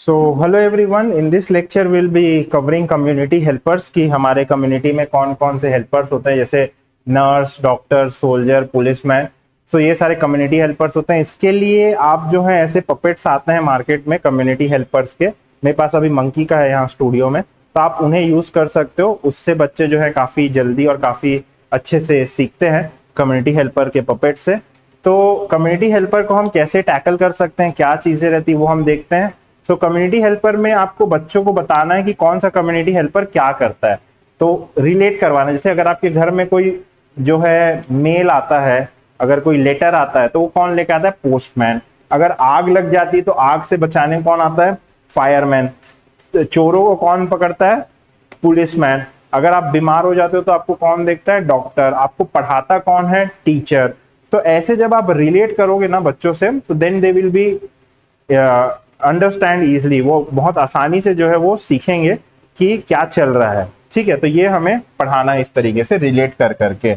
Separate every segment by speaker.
Speaker 1: So hello everyone, in this lecture will be covering community helpers कि हमारे community में कौन कौन से हेल्पर्स होते हैं, जैसे नर्स, डॉक्टर, सोल्जर, पुलिसमैन। सो ये सारे कम्युनिटी हेल्पर्स होते हैं। इसके लिए आप जो है ऐसे पपेट्स आते हैं मार्केट में कम्युनिटी हेल्पर्स के। मेरे पास अभी मंकी का है यहाँ स्टूडियो में, तो आप उन्हें यूज कर सकते हो। उससे बच्चे जो है काफी जल्दी और काफी अच्छे से सीखते हैं कम्युनिटी हेल्पर के पपेट से। तो कम्युनिटी हेल्पर को हम कैसे टैकल कर सकते हैं, क्या चीजें रहती है वो हम देखते हैं। सो कम्युनिटी हेल्पर में आपको बच्चों को बताना है कि कौन सा कम्युनिटी हेल्पर क्या करता है, तो रिलेट करवाना। जैसे अगर आपके घर में कोई जो है मेल आता है, अगर कोई लेटर आता है तो वो कौन लेके आता है? पोस्टमैन। अगर आग लग जाती है तो आग से बचाने कौन आता है? फायरमैन। चोरों को कौन पकड़ता है? पुलिसमैन। अगर आप बीमार हो जाते हो तो आपको कौन देखता है? डॉक्टर। आपको पढ़ाता कौन है? टीचर। तो ऐसे जब आप रिलेट करोगे ना बच्चों से, तो then they will be understand easily. वो बहुत आसानी से जो है वो सीखेंगे कि क्या चल रहा है। ठीक है, तो ये हमें पढ़ाना इस तरीके से रिलेट कर करके।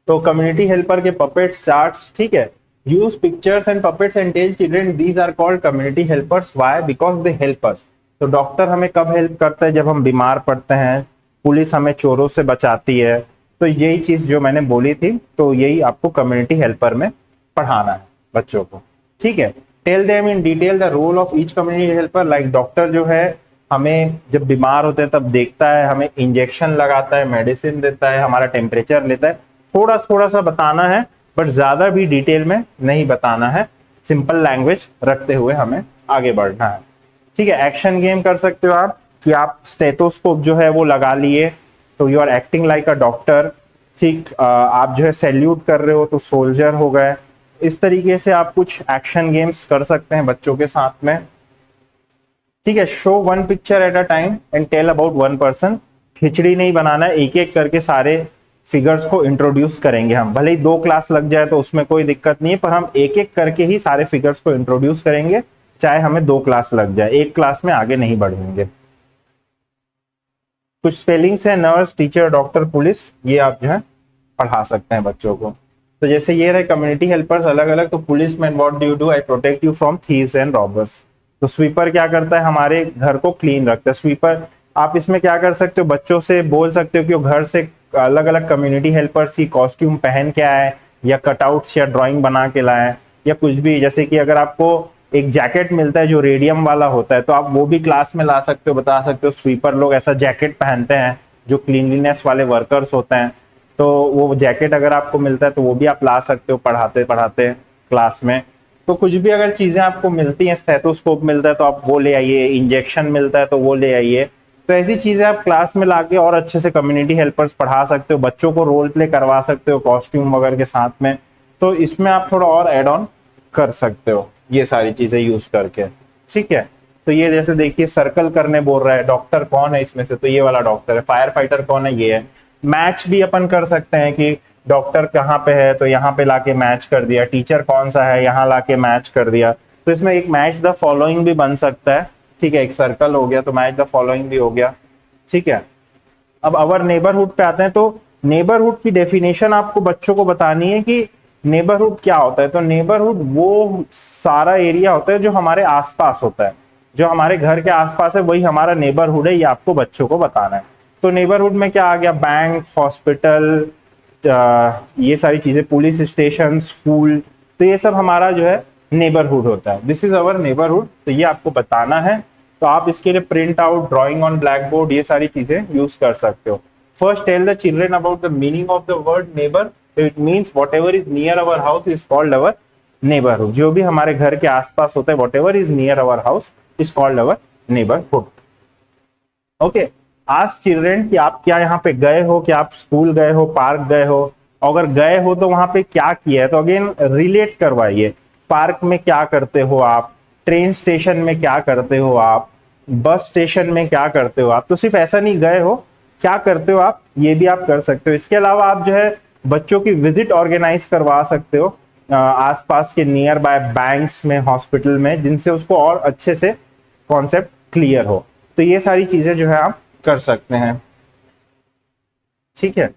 Speaker 1: तो कम्युनिटी हेल्पर के पपेट्स, चार्ट्स, ठीक है। Use pictures and puppets and tell children these are called community helpers. Why? Because they help us. तो डॉक्टर हमें कब हेल्प करता है? जब हम बीमार पड़ते हैं। पुलिस हमें चोरों से बचाती है। तो यही चीज जो मैंने बोली थी, तो यही आपको कम्युनिटी हेल्पर में पढ़ाना है बच्चों को। ठीक है। Tell them in detail the role of each community helper. Like doctor जो है हमें जब बीमार होते हैं तब देखता है, हमें इंजेक्शन लगाता है, मेडिसिन देता है, हमारा टेम्परेचर लेता है। थोड़ा थोड़ा सा बताना है, बट ज्यादा भी डिटेल में नहीं बताना है। सिंपल लैंग्वेज रखते हुए हमें आगे बढ़ना है। ठीक है। एक्शन गेम कर सकते हो आप, कि आप स्टेथोस्कोप जो है वो लगा लिए तो you are acting like a doctor. ठीक। आप जो है सैल्यूट कर रहे हो तो सोल्जर हो गए। इस तरीके से आप कुछ एक्शन गेम्स कर सकते हैं बच्चों के साथ में। ठीक है। Show one picture at a time and tell about one person. खिचड़ी नहीं बनाना है, एक एक करके सारे फिगर्स को इंट्रोड्यूस करेंगे हम। भले ही 2 क्लास लग जाए तो उसमें कोई दिक्कत नहीं है, पर हम एक एक करके ही सारे फिगर्स को इंट्रोड्यूस करेंगे, चाहे हमें 2 क्लास लग जाए, एक क्लास में आगे नहीं बढ़ेंगे। कुछ स्पेलिंग्स है, नर्स, टीचर, डॉक्टर, पुलिस, ये आप जो है पढ़ा सकते हैं बच्चों को। तो जैसे ये रहे कम्युनिटी हेल्पर्स अलग अलग। तो police man, what do you do? I protect you from thieves and robbers. तो स्वीपर क्या करता है? हमारे घर को क्लीन रखता है। स्वीपर आप इसमें क्या कर सकते हो? बच्चों से बोल सकते हो कि वो घर से अलग अलग कम्युनिटी हेल्पर्स की कॉस्ट्यूम पहन के आए, या कटआउट्स या ड्राइंग बना के लाए, या कुछ भी। जैसे कि अगर आपको एक जैकेट मिलता है जो रेडियम वाला होता है, तो आप वो भी क्लास में ला सकते हो, बता सकते हो स्वीपर लोग ऐसा जैकेट पहनते हैं, जो क्लीनलीनेस वाले वर्कर्स होते हैं। तो वो जैकेट अगर आपको मिलता है तो वो भी आप ला सकते हो पढ़ाते पढ़ाते क्लास में। तो कुछ भी अगर चीजें आपको मिलती हैं, स्टेथोस्कोप मिलता है तो आप वो ले आइए, इंजेक्शन मिलता है तो वो ले आइए। तो ऐसी चीजें आप क्लास में लाके और अच्छे से कम्युनिटी हेल्पर्स पढ़ा सकते हो, बच्चों को रोल प्ले करवा सकते हो कॉस्ट्यूम वगैरह के साथ में। तो इसमें आप थोड़ा और एड ऑन कर सकते हो ये सारी चीजें यूज करके। ठीक है। तो ये जैसे देखिए सर्कल करने बोल रहा है, डॉक्टर कौन है इसमें से? तो ये वाला डॉक्टर है। फायर फाइटर कौन है? ये है। मैच भी अपन कर सकते हैं कि डॉक्टर कहाँ पे है तो यहाँ पे लाके मैच कर दिया, टीचर कौन सा है यहाँ लाके मैच कर दिया। तो इसमें एक मैच द फॉलोइंग भी बन सकता है। ठीक है। एक सर्कल हो गया तो मैच द फॉलोइंग भी हो गया। ठीक है। अब अवर नेबरहुड पे आते हैं। तो नेबरहुड की डेफिनेशन आपको बच्चों को बतानी है कि नेबरहुड क्या होता है। तो नेबरहुड वो सारा एरिया होता है जो हमारे आसपास होता है, जो हमारे घर के आसपास है, वही हमारा नेबरहुड है। ये आपको बच्चों को बताना है। तो नेबरहुड में क्या आ गया? बैंक, हॉस्पिटल, ये सारी चीजें, पुलिस स्टेशन, स्कूल। तो ये सब हमारा जो है नेबरहुड होता है। This is our neighbourhood. तो ये आपको बताना है। तो आप इसके लिए print out, drawing on black board, ये सारी चीजें यूज कर सकते हो। First tell the children about the meaning of the word neighbour. It means whatever is near our house is called our neighbourhood. जो भी हमारे घर के आसपास होता है, whatever is near our house is called our neighbourhood. Okay. Ask children कि आप क्या यहाँ पे गए हो, क्या आप स्कूल गए हो, पार्क गए हो? अगर गए हो तो वहां पे क्या किया है? तो अगेन रिलेट करवाइए। पार्क में क्या करते हो आप? ट्रेन स्टेशन में क्या करते हो आप? बस स्टेशन में क्या करते हो आप? तो सिर्फ ऐसा नहीं गए हो, क्या करते हो आप, ये भी आप कर सकते हो। इसके अलावा आप जो है बच्चों की विजिट ऑर्गेनाइज करवा सकते हो आसपास के नियर बाय बैंक्स में, हॉस्पिटल में, जिनसे उसको और अच्छे से कॉन्सेप्ट क्लियर हो। तो ये सारी चीजें जो है आप कर सकते हैं। ठीक है।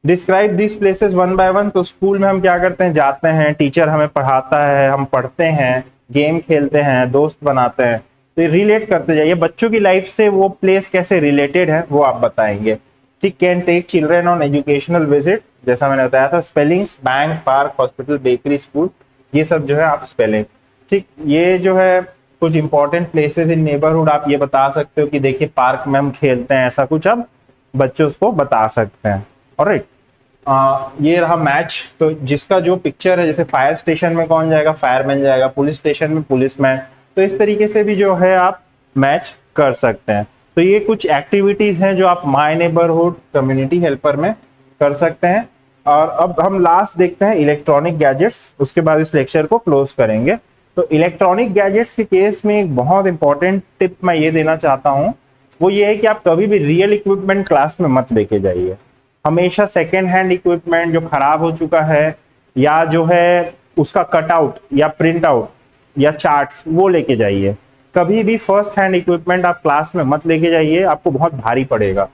Speaker 1: Describe this places one by one. तो स्कूल में हम क्या करते हैं, जाते हैं, टीचर हमें पढ़ाता है, हम पढ़ते हैं, गेम खेलते हैं, दोस्त बनाते हैं। तो रिलेट करते जाइए, बच्चों की लाइफ से वो प्लेस कैसे रिलेटेड है वो आप बताएंगे। ठीक, can take children on educational visit, जैसा मैंने बताया था, spellings, bank, park, hospital, bakery, school, ये सब जो है आप स्पेलिंग। ठीक, ये जो है कुछ इंपॉर्टेंट प्लेसेस इन नेबरहुड आप ये बता सकते हो कि देखिए पार्क में हम खेलते हैं, ऐसा कुछ आप बच्चों को बता सकते हैं। ऑलराइट, ये रहा मैच। तो जिसका जो पिक्चर है, जैसे फायर स्टेशन में कौन जाएगा, फायरमैन जाएगा, पुलिस स्टेशन में पुलिसमैन। तो इस तरीके से भी जो है आप मैच कर सकते हैं। तो ये कुछ एक्टिविटीज हैं जो आप माय नेबरहुड कम्युनिटी हेल्पर में कर सकते हैं। और अब हम लास्ट देखते हैं इलेक्ट्रॉनिक गैजेट्स, उसके बाद इस लेक्चर को क्लोज करेंगे। तो इलेक्ट्रॉनिक गैजेट्स के केस में एक बहुत इंपॉर्टेंट टिप मैं ये देना चाहता हूँ, वो ये है कि आप कभी भी रियल इक्विपमेंट क्लास में मत लेके जाइए। हमेशा सेकेंड हैंड इक्विपमेंट जो खराब हो चुका है या जो है उसका कटआउट या प्रिंट आउट या चार्ट्स वो लेके जाइए। कभी भी फर्स्ट हैंड इक्विपमेंट आप क्लास में मत लेके जाइए, आपको बहुत भारी पड़ेगा।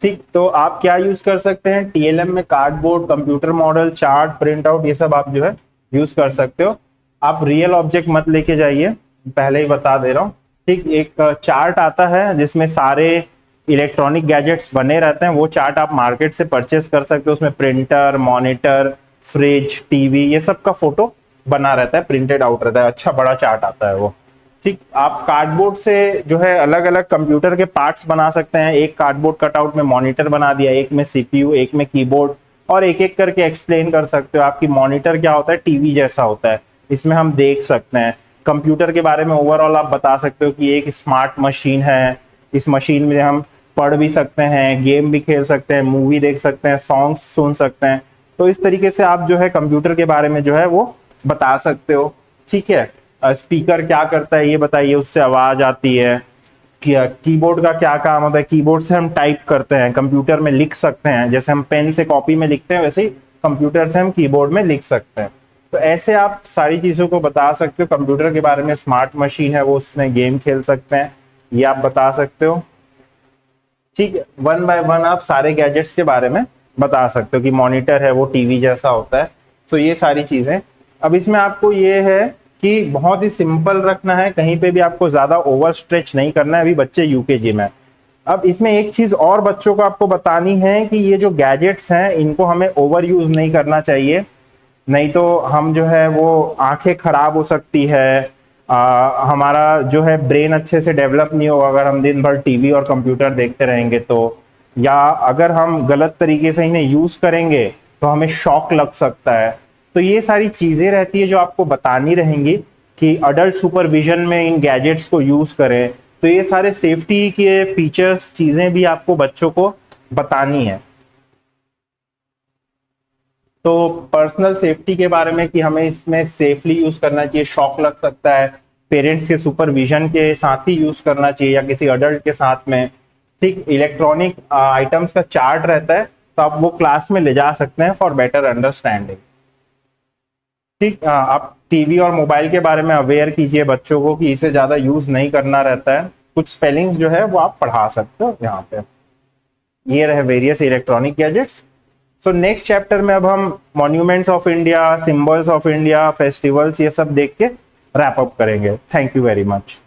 Speaker 1: ठीक, तो आप क्या यूज कर सकते हैं, टीएलएम में cardboard, computer model, chart, print out, ये सब आप जो है यूज कर सकते हो। आप रियल ऑब्जेक्ट मत लेके जाइए, पहले ही बता दे रहा हूँ। ठीक, एक चार्ट आता है जिसमें सारे इलेक्ट्रॉनिक गैजेट्स बने रहते हैं, वो चार्ट आप मार्केट से परचेस कर सकते हो। उसमें प्रिंटर, मॉनिटर, फ्रिज, टीवी, ये सब का फोटो बना रहता है, प्रिंटेड आउट रहता है, अच्छा बड़ा चार्ट आता है वो। ठीक, आप कार्डबोर्ड से जो है अलग अलग कंप्यूटर के पार्ट्स बना सकते हैं। एक कार्डबोर्ड कटआउट में मॉनिटर बना दिया, एक में सीपीयू, एक में कीबोर्ड, और एक एक करके एक्सप्लेन कर सकते हो आपकी मॉनिटर क्या होता है, टीवी जैसा होता है, इसमें हम देख सकते हैं। कंप्यूटर के बारे में ओवरऑल आप बता सकते हो कि एक स्मार्ट मशीन है, इस मशीन में हम पढ़ भी सकते हैं, गेम भी खेल सकते हैं, मूवी देख सकते हैं, सॉन्ग्स सुन सकते हैं। तो इस तरीके से आप जो है कंप्यूटर के बारे में जो है वो बता सकते हो। ठीक है, स्पीकर क्या करता है ये बताइए, उससे आवाज आती है। कीबोर्ड का क्या काम होता है, कीबोर्ड से हम टाइप करते हैं, कंप्यूटर में लिख सकते हैं, जैसे हम पेन से कॉपी में लिखते हैं वैसे ही कंप्यूटर से हम कीबोर्ड में लिख सकते हैं। तो ऐसे आप सारी चीजों को बता सकते हो। कंप्यूटर के बारे में, स्मार्ट मशीन है वो, उसमें गेम खेल सकते हैं, ये आप बता सकते हो। ठीक है, वन बाय वन आप सारे गैजेट्स के बारे में बता सकते हो कि मॉनिटर है वो टीवी जैसा होता है। तो ये सारी चीजें। अब इसमें आपको ये है कि बहुत ही सिंपल रखना है, कहीं पे भी आपको ज्यादा ओवर स्ट्रेच नहीं करना है। अभी बच्चे यूकेजी में। अब इसमें एक चीज और बच्चों को आपको बतानी है कि ये जो गैजेट्स हैं इनको हमें ओवर यूज नहीं करना चाहिए, नहीं तो हम जो है वो आंखें खराब हो सकती है, हमारा जो है ब्रेन अच्छे से डेवलप नहीं होगा अगर हम दिन भर टीवी और कंप्यूटर देखते रहेंगे तो, या अगर हम गलत तरीके से इन्हें यूज करेंगे तो हमें शॉक लग सकता है। तो ये सारी चीजें रहती है जो आपको बतानी रहेंगी कि अडल्ट सुपरविजन में इन गैजेट्स को यूज करें। तो ये सारे सेफ्टी के फीचर्स, चीजें भी आपको बच्चों को बतानी है। तो पर्सनल सेफ्टी के बारे में कि हमें इसमें सेफली यूज करना चाहिए, शॉक लग सकता है, पेरेंट्स के सुपरविजन के साथ ही यूज करना चाहिए या किसी अडल्ट के साथ में। ठीक, इलेक्ट्रॉनिक आइटम्स का चार्ट रहता है तो आप वो क्लास में ले जा सकते हैं फॉर बेटर अंडरस्टैंडिंग। ठीक, आप टीवी और मोबाइल के बारे में अवेयर कीजिए बच्चों को कि इसे ज्यादा यूज नहीं करना रहता है। कुछ स्पेलिंग्स जो है वो आप पढ़ा सकते हो यहाँ पे। ये रहे various electronic gadgets. So next chapter में अब हम monuments of India, symbols of India, festivals, ये सब देख के रैप अप करेंगे। Thank you very much.